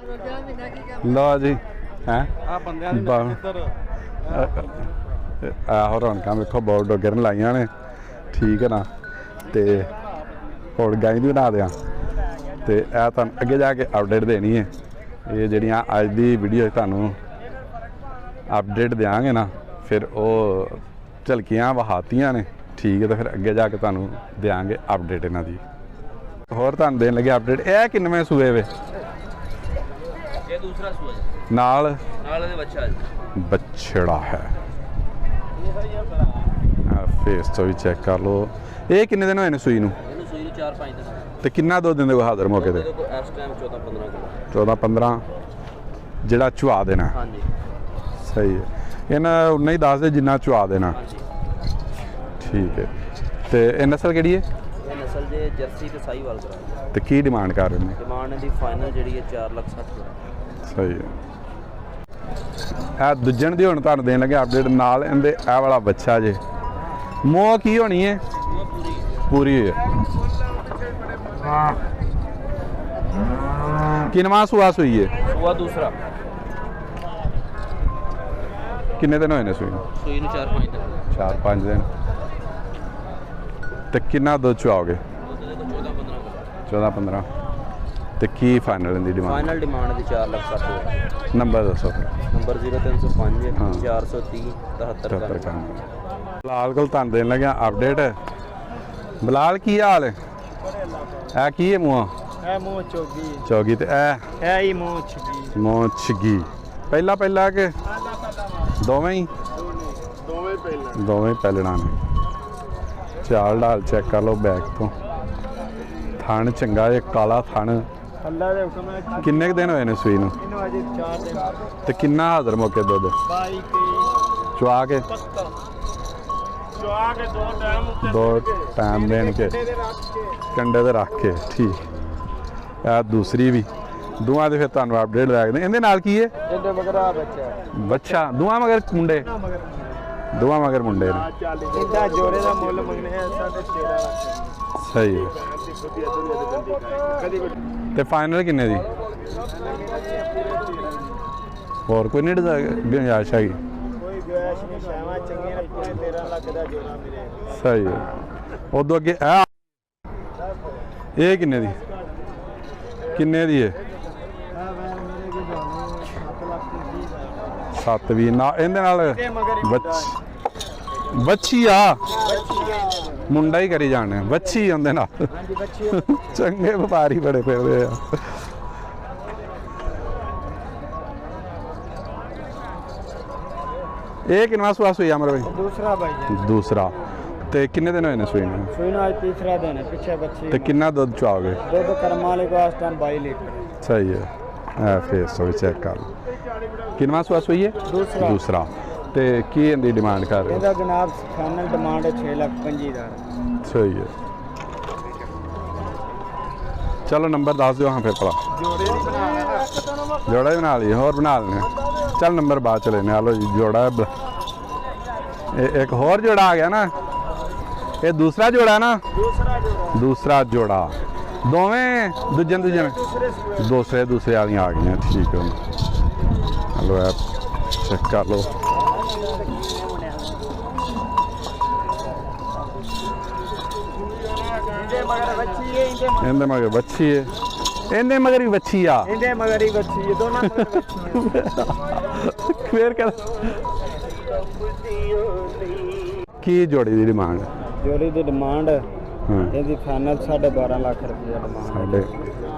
लो जी है आहो रौनक वेखो बहुत डोगर लाइया ने ठीक है ना। तो हुण गाई भी बना दें तो यह तुम अगे जाके अपडेट देनी है। ये जड़ियाँ अज की वीडियो तुहानू अपडेट देंगे ना फिर वो झलकियाँ वहातियाँ ने ठीक है। तो फिर अगे जाके तुहानू देंगे अपडेट इन्हां दी। होर तुहानू देन लगे अपडेट। यह किन्नवें सूए वे दूसरा सूआ नाल बछड़ा है। फेस तो भी चेक कर लो। ये किन्ने दिन होए ने सूई नूं? 4-5 दिन। तो किन्ना दुध दिंदे को हाज़र मौके ते? इस टाइम 14-15 किलो। 14-15 जिहड़ा चुआ देना। हाँ जी सही है। इन्हां उन्ना ही दस दे जिन्ना चुआ देना। ठीक है। तो ये नस्ल किहड़ी है? ये नस्ल जे जर्सी ते साहीवाल करा। तो की डिमांड कर रहे हैं? डिमांड दी फाइनल जिहड़ी है 4,60,000। सही है। दूजन दी हुण तुहानू देन लगे अपडेट नाल इहदे ए वाला बच्चा जे मोह की होनी है? पूरी है। किनवा सूआ सूई है? सूआ दूसरा। किन्ने दिन होए ने सूई? सूई नूं 4-5 दिन। 4-5 दिन। तो किन्ना दुध चुआओगे? 14-15। तो की फाइनल इनकी डिमांड? फाइनल डिमांड दी 4,60,000। नंबर दसो। नंबर 0305 हाँ। 430 73। बिलाल को तुहानू देन लगे अपडेट। बिलाल की हाल है? है की है मुँह? चौगी तो मोछगी पहला पहला के दोवें ही पहलना ने। चाल डाल चेक कर लो बैक तो। थन चंगा है काला थन। किन्ने दिन होए ने सूई नूं? तो किन्ना हाज़र मौके दुध चुआ के? दो टाइम देन के कंडे ते रख के। ठीक है। दूसरी भी दुआ दे फिर तुहानू अपडेट लैके इहदे नाल की है? बच्चा दुआ मगर मुंडे दुआ मगर मुंडे ने। सही है। ते फाइनल किन्ने दी? और कोई नहीं गुंजाइश हैगी? सही है। उदों अगे ये किन्ने दी? किन्ने दी है? 7 भी ना इहदे नाल बच्ची आ मुंडा ही करी जाने बच्ची उहदे नाल। चंगे व्यापारी बड़े फिरदे आ। ये किन्ना सूआ सूई अमर भाई? दूसरा भाई। दूसरा। ते किन्ने दिन होए ने सूई नूं? सूई नूं आज तीसरा दिन है। पीछे बच्ची। ते किन्ना दुध चुआओगे? दुध कर्म वाले को आज टाइम 22 लीटर। सही है। फेस तो भी चेक कर लो। किन्ना सूआ सूई है? दूसरा। ते की इहदी डिमांड कर रहे हो? ਇਹਦਾ ਜਨਾਬ ਫਾਈਨਲ ਡਿਮਾਂਡ 6,25,000। सही है। चलो नंबर दस दो हाँ फिर भला। जोड़ा ही बना लिए होर बना लेने। चल नंबर बाद चले ने। आलो जी जोड़ा एक होर जोड़ा आ गया ना। ये दूसरा जोड़ा ना? दूसरा जोड़ा दोवें दूजे दूसरे वाली आ गई। ठीक है। हेलो ऐप चेक कर लो। इहदे मगर बच्ची है। इहदे मगर भी बच्ची आ। दोनों फिर कर की जोड़ी दी डिमांड? जोड़ी की डिमांड ਇਹਦੀ फाइनल 12.5 लाख रुपया डिमांड।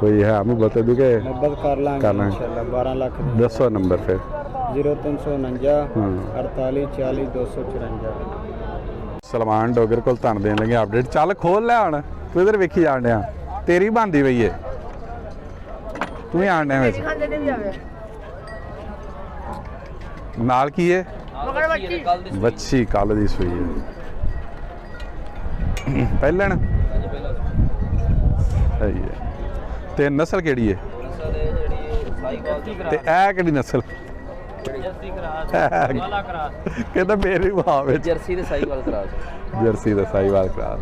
कोई है हम बता दूंगे? नब्बत कर लांगे इंशाल्लाह। 12 लाख। दसो नंबर फिर। 0349 48 40 254। सलमान डोगर को तुहानू देन लगे अपडेट। चल खोल लै हुण तू इधर वेखी जान डिया। तेरी बनदी पई है तू ही आन डिया विच। नाल की है? बच्ची कल दी सूई है। पहलन सही है। ते नस्ल केड़ी है? ते ऐ केड़ी नस्ल? कहता मेरी भाव जर्सी ते साहीवाल क्रॉस। जर्सी ते साहीवाल क्रॉस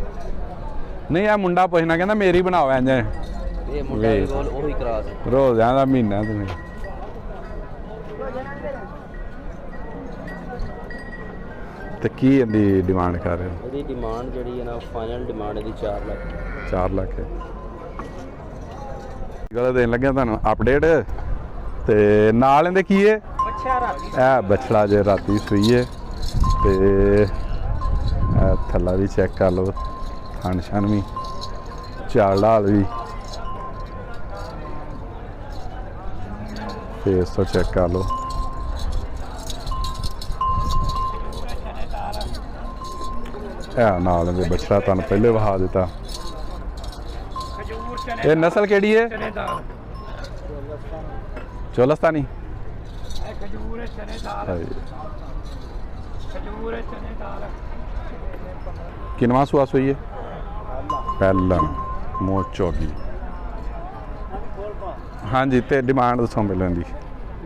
नहीं। आ मुंडा पुछना कहना मेरी बनाओ इंज। ਇਹ ਮੁੰਡਾ ਵੀ ਕੋਲ ਉਹੀ ਕਰਾਸ ਹੈ। ਰੋਜ਼ਾਂ ਦਾ ਮਹੀਨਾ ਤੁਸੀਂ ਤੇ ਕੀ ਇਹਦੀ ਡਿਮਾਂਡ ਕਰ ਰਹੇ ਹੋ? ਇਹਦੀ ਡਿਮਾਂਡ ਜਿਹੜੀ ਹੈ ਨਾ ਫਾਈਨਲ ਡਿਮਾਂਡ ਇਹਦੀ 4 ਲੱਖ 4 ਲੱਖ ਹੈ। ਗੱਲ ਦੇਣ ਲੱਗਿਆ ਤੁਹਾਨੂੰ ਅਪਡੇਟ ਤੇ ਨਾਲ ਇਹਦੇ ਕੀ ਹੈ ਇਹ ਬਛੜਾ ਜੇ ਰਾਤੀ ਸੂਈ ਹੈ ਤੇ ਇਹ ਥੱਲਾ ਵੀ ਚੈੱਕ ਕਰ ਲਓ ਥਣ ਛਣ ਵੀ ਚਾਲ ਲਾਲ ਵੀ ਫੇਸ ਤੋਂ ਚੈੱਕ ਕਰ ਲਓ। ਇਹ ਨਾਲ ਦੇ ਬਛੜਾ ਤੁਹਾਨੂੰ ਪਹਿਲੇ ਵਹਾ ਦਿੱਤਾ। ਇਹ ਨਸਲ ਕਿਹੜੀ ਹੈ? ਚੋਲਸਤਾਨੀ। ਕਿੰਨਵਾਂ ਸੂਆ ਸੂਈ ਹੈ? ਪਹਿਲਾ ਮੋਚ ਚੌਗੀ। ਹਾਂਜੀ ਤੇ ਡਿਮਾਂਡ ਦੱਸੋ ਪਹਿਲਾਂ ਦੀ।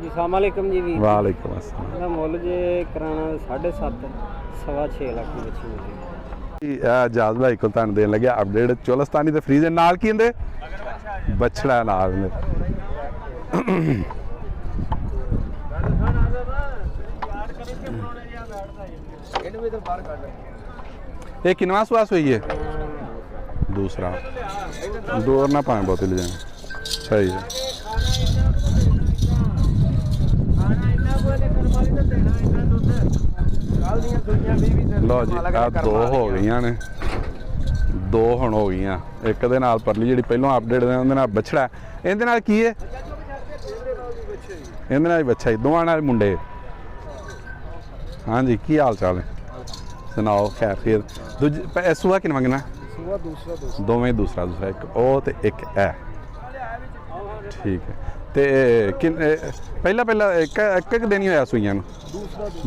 ਜੀ ਸਲਾਮੁਅਲੈਕਮ ਜੀ ਵੀ ਵਾਲੇਕੁਮ ਅਸਲਾਮ। ਇਹਦਾ ਮੁੱਲ ਜੇ ਕਰਾਣਾ 7.5 ਸਵਾ 6 ਲੱਖ ਦੀ ਬੱਚੀ ਮਿਲਦੀ। ਇਹ ਜਾਜ਼ ਭਾਈ ਕੋਲ ਤੁਹਾਨੂੰ ਦੇਣ ਲੱਗਿਆ ਅਪਡੇਟ ਚੋਲਸਤਾਨੀ ਤੇ ਫਰੀਜ਼ ਨਾਲ ਕੀ ਹੁੰਦੇ ਬਛੜਾ ਨਾਲ ਨੇ। ਇਹ ਕਿੰਨਵਾਂ ਸੂਆ ਸੂਈ ਹੈ? दूसरा दूर ना पाए बोतल ले जाए सही है। लो जी आ दो हो गई ने दो हुण हो गई एक दे नाल परली जी पहलों अपडेट उहदे नाल बछड़ा इहदे नाल की है इहदे नाल बच्चा ही दोवां नाल मुंडे। हाँ जी की हाल चाल है सुनाओ खैर फिर दूजे सूआ किन मंगना दोवें दूसरा एक ਉਹ ਤੇ ਇੱਕ ਇਹ ਠੀਕ ਹੈ ਤੇ ਪਹਿਲਾ ਇੱਕ ਦਿਨ ਹੀ ਹੋਇਆ ਸੂਈਆਂ ਨੂੰ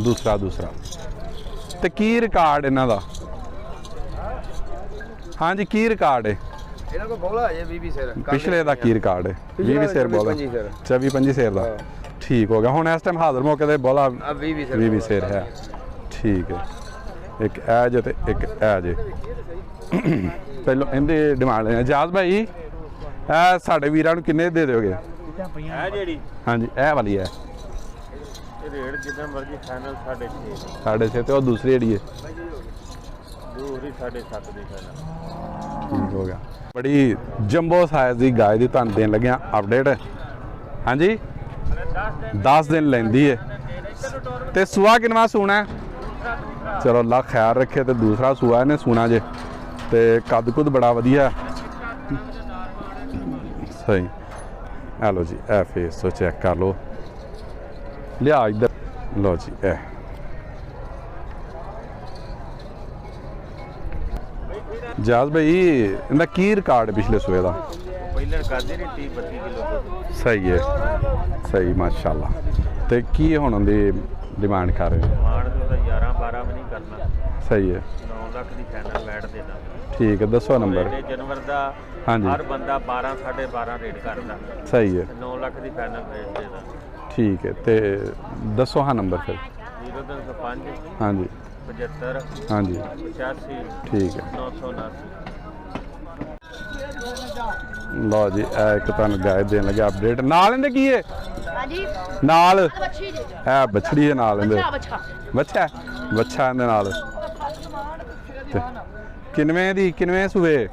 ਦੂਸਰਾ ਤੇ ਕੀ ਰਿਕਾਰਡ ਇਹਨਾਂ ਦਾ? ਹਾਂਜੀ ਕੀ ਰਿਕਾਰਡ ਹੈ ਇਹਨਾਂ ਕੋਲ ਬੋਲਾ ਹੈ 20 ਸਿਰ ਪਿਛਲੇ ਦਾ ਕੀ ਰਿਕਾਰਡ ਹੈ? 20 ਸਿਰ ਬੋਲਾ 24-25 ਸਿਰ ਦਾ ਠੀਕ ਹੋ ਗਿਆ। ਹੁਣ ਇਸ ਟਾਈਮ ਹਾਜ਼ਰ ਮੌਕੇ ਤੇ ਬੋਲਾ 20 ਸਿਰ ਹੈ ਠੀਕ ਹੈ। ਇੱਕ ਇਹ ਜੇ ਤੇ ਇੱਕ ਇਹ ਜੇ ਪਹਿਲੋਂ ਇਹਦੇ ਡਿਮਾਂਡ ਹੈ ਜਾਜ਼ ਭਾਈ ਇਹ ਸਾਡੇ ਵੀਰਾਂ ਨੂੰ ਕਿੰਨੇ ਦੇ ਦਿਓਗੇ? ਇਹ ਜਿਹੜੀ ਹਾਂਜੀ ਇਹ ਵਾਲੀ ਹੈ ਇਹ ਰੇਟ ਜਿੱਦਾਂ ਮਰਜ਼ੀ ਫਾਈਨਲ 6.5 6.5 ਤੇ ਉਹ ਦੂਸਰੀ ਜਿਹੜੀ ਹੈ ਦੂਰੀ 7.5 ਦੀ ਫਾਈਨਲ ਠੀਕ ਹੋ ਗਿਆ। ਬੜੀ ਜੰਬੋ ਸਾਈਜ਼ ਦੀ ਗਾय ਦੀ ਤੁਹਾਨੂੰ ਦੇਣ ਲੱਗਿਆ ਅਪਡੇਟ। ਹਾਂਜੀ 10 ਦਿਨ ਲੈਂਦੀ ਹੈ ਤੇ ਸੂਆ ਕਿੰਨਵਾਂ ਸੂਣਾ? ਚਲੋ ਲੱਖ ਖਿਆਲ ਰੱਖੇ ਤੇ ਦੂਸਰਾ ਸੂਆ ਇਹਨੇ ਸੂਣਾ ਜੇ ਤੇ ਕੱਦ ਕੁੱਦ ਬੜਾ ਵਧੀਆ ਸਹੀ। ਆ ਲੋ ਜੀ ਇਹ ਫੇਸ ਤੋਂ ਚੈੱਕ ਕਰ ਲੋ ਲਿਆ ਇੱਧਰ ਲੋ ਜੀ ਇਹ ਜਾਜ਼ ਭਾਈ ਇਹਦਾ ਕੀ ਰਿਕਾਰਡ ਪਿਛਲੇ ਸੂਏ ਦਾ? ਪਹਿਲਾਂ ਕਰਦੇ ਨੇ 30-32 ਕਿਲੋ ਸਹੀ ਹੈ ਸਹੀ ਮਾਸ਼ਾਅੱਲਾ। ਤੇ ਕੀ ਹੁਣ ਦੀ ਡਿਮਾਂਡ ਕਰ ਰਹੇ ਹੋ? ਮਾਣ ਤੋਂ 11-12 ਵੀ ਨਹੀਂ ਕਰਨਾ ਸਹੀ ਹੈ 9 ਲੱਖ ਦੀ ਫਾਈਨਲ ਬੈਠ ਦੇਣਾ ਠੀਕ ਹੈ ਦੱਸੋ ਨੰਬਰ। ਜਾਨਵਰ ਦਾ ਹਾਂਜੀ ਹਰ ਬੰਦਾ 12-12.5 ਰੇਟ ਕਰਦਾ ਸਹੀ ਹੈ 9 ਲੱਖ ਦੀ ਫਾਈਨਲ ਬੈਠ ਦੇਣਾ ਠੀਕ ਹੈ ਤੇ ਦੱਸੋ ਹਾਂ ਨੰਬਰ ਫਿਰ। 0305 ਹਾਂਜੀ 75 ਹਾਂਜੀ 85 ਠੀਕ ਹੈ 979। ਲਓ ਜੀ ਇਹ ਇੱਕ ਤੁਹਾਨੂੰ ਗਾਇਦ ਦੇਣ ਲੱਗਾ ਅਪਡੇਟ ਨਾਲ ਇਹਦੇ ਕੀ ਹੈ? ਹਾਂਜੀ ਨਾਲ ਬੱਚੀ ਜੀ ਇਹ ਬੱਛੜੀ ਹੈ ਨਾਲ ਇਹਦੇ ਬੱਚਾ ਬੱਚਾ ਇਹਦੇ ਨਾਲ ਤੇ ਕਿੰਨਵੇਂ ਸੂਏ?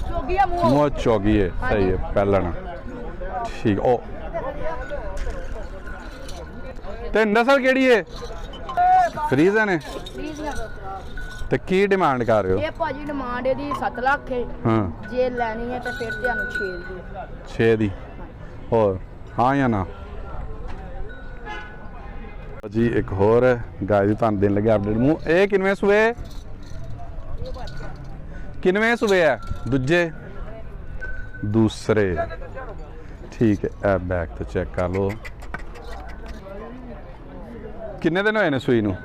ਚੋਗੀਆ ਮੂੰਹ ਚੌਗੀ ਹੈ ਸਹੀ ਹੈ ਪਹਿਲਣ ਠੀਕ। ਉਹ ਤੇ ਨਸਲ ਕਿਹੜੀ ਹੈ? ਫਰੀਜ਼ਨ ਹੈ ਤੇ ਕੀ ਡਿਮਾਂਡ ਕਰ ਰਹੇ ਹੋ? ਇਹ ਭਾਜੀ ਡਿਮਾਂਡ ਇਹਦੀ 7 ਲੱਖ ਹੈ ਹਾਂ ਜੇ ਲੈਣੀ ਹੈ ਤਾਂ ਫਿਰ ਤੁਹਾਨੂੰ 6 ਦੀ 6 ਦੀ ਹੋਰ ਹਾਂ ਜਾਂ ਨਾ? ਜੀ ਇੱਕ ਹੋਰ ਗਾय ਦੀ ਤੁਹਾਨੂੰ ਦੇਣ ਲੱਗਿਆ ਅਪਡੇਟ ਮੂੰਹ ਇਹ ਕਿੰਨਵੇਂ ਸੂਏ? ਕਿੰਨਵੇਂ ਸੂਏ ਹੈ? ਦੂਸਰੇ ਠੀਕ ਹੈ। ਇਹ ਬੈਕ ਤੋਂ ਚੈੱਕ ਕਰ ਲਓ ਕਿੰਨੇ ਦਿਨ ਹੋਏ ਨੇ ਸੂਈ ਨੂੰ?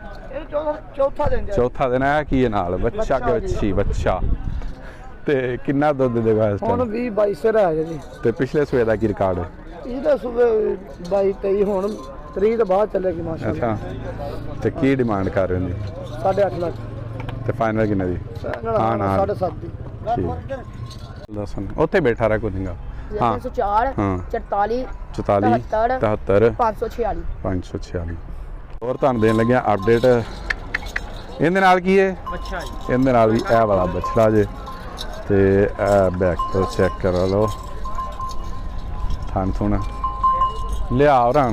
ਚੌਥਾ ਦਿਨ ਹੈ। ਕੀ ਹੈ ਨਾਲ ਬੱਚਾ ਕਿ ਬੱਚੀ? ਬੱਚਾ ਤੇ ਕਿੰਨਾ ਦੁੱਧ ਦੇਗਾ ਇਸ ਹੁਣ ਟਾਈਮ? 20-22 ਸਿਰ ਆ ਜੀ। ਤੇ ਪਿਛਲੇ ਸੂਏ ਦਾ ਕੀ ਰਿਕਾਰਡ ਹੈ? ਇਹਦਾ ਸਵੇਰ 22-23 ਹੁਣ 3 ਤੋਂ ਬਾਅਦ ਚੱਲੇਗੀ ਮਾਸ਼ਾਅੱਲਾ। ਅੱਛਾ ਤੇ ਕੀ ਡਿਮਾਂਡ ਕਰ ਰਹੇ ਨੇ? 8.5 ਲੱਖ ਤੇ ਫਾਈਨਲ ਕਿੰਨੇ ਦੀ? ਹਾਂ ਨਾ 7.5 ਦੀ ਠੀਕ ਦੱਸਣ ਉੱਥੇ ਬੈਠਾ ਰਿਹਾ ਕੋਈ ਨਹੀਂਗਾ। ਹਾਂ 304 ਹਾਂ 44 44 73 546 546 ਹੋਰ ਤੁਹਾਨੂੰ ਦੇਣ ਲੱਗਿਆ ਅਪਡੇਟ। ਇਹਦੇ ਨਾਲ ਕੀ ਹੈ? ਅੱਛਾ ਜੀ ਇਹਦੇ ਨਾਲ ਵੀ ਇਹ ਵਾਲਾ ਬਛੜਾ ਜੇ ਤੇ ਇਹ ਬੈਕ ਤੋਂ ਚੈੱਕ ਕਰ ਲਓ ਥਣ ਥੁਣ ਲਿਆ ਹੋਰਾਂ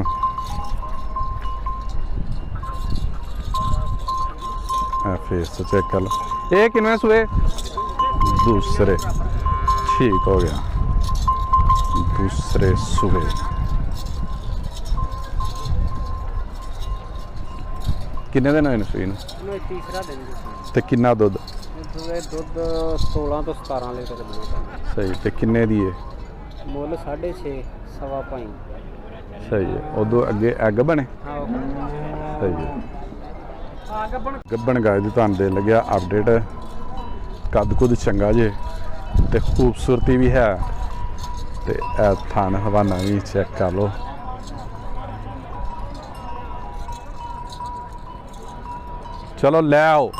फेस तो चेक कर लो। ये कितने सुबह? दूसरे। ठीक हो गया, दूसरे सुबह। कितने दिन होए सुई ਇਹਨੂੰ ਤੀਸਰਾ ਦਿਨ ਜੀ ते किन्ना दुध? ਇਹ ਦੁੱਧ 16 ਤੋਂ 17 ਲੀਟਰ ਦਿੰਦਾ। सही ते किन्ने दी है? ਮੁੱਲ 6.5 ਸਵਾ 5। सही है। उदो अगे एग बने? ਆਹੋ सही है। ਗੱਬਣ ਗਾय ਦੀ ਤੁਹਾਨੂੰ ਦੇ ਲੱਗਿਆ ਅਪਡੇਟ। ਕੱਦ ਕੁੱਦ ਚੰਗਾ ਜੇ ਤੇ ਖੂਬਸੂਰਤੀ ਵੀ ਹੈ ਤੇ ਇਹ ਥਣ ਹਵਾਨਾ ਵੀ ਚੈੱਕ ਕਰ ਲਓ। ਚਲੋ ਲੈ ਆਓ।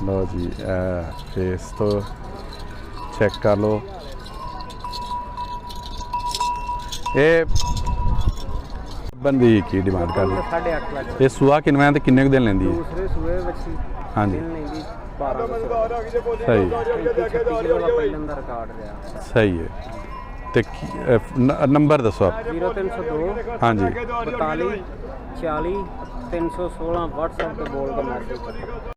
ਲਓ ਜੀ ਫੇਸ ਤੋਂ ਚੈੱਕ ਕਰ ਲਓ। ਇਹ ਬੰਦੀ ਕੀ ਡਿਮਾਂਡ ਕਰ ਲਈ? 8.5 ਲੱਖ। ਇਹ ਸੂਆ ਕਿੰਨਵੇਂ ਤੇ ਕਿੰਨੇ ਕੁ ਦਿਨ ਲੈਂਦੀ ਹੈ? ਦੂਸਰੇ ਸੂਏ ਬੱਚੀ ਹਾਂਜੀ ਦਿਨ ਲੈਂਦੀ 12 ਤੋਂ ਸਹੀ 36 ਕਿਲੋ ਦਾ ਪਹਿਲਾਂ ਦਾ ਰਿਕਾਰਡ ਰਿਹਾ। ਸਹੀ ਹੈ। ਤੇ ਨੰਬਰ ਦੱਸੋ ਆਪ। 0302 ਹਾਂਜੀ 42 40 316 WhatsApp ਤੇ ਬੋਲ ਕੇ ਮੈਸੇਜ ਕਰੋ।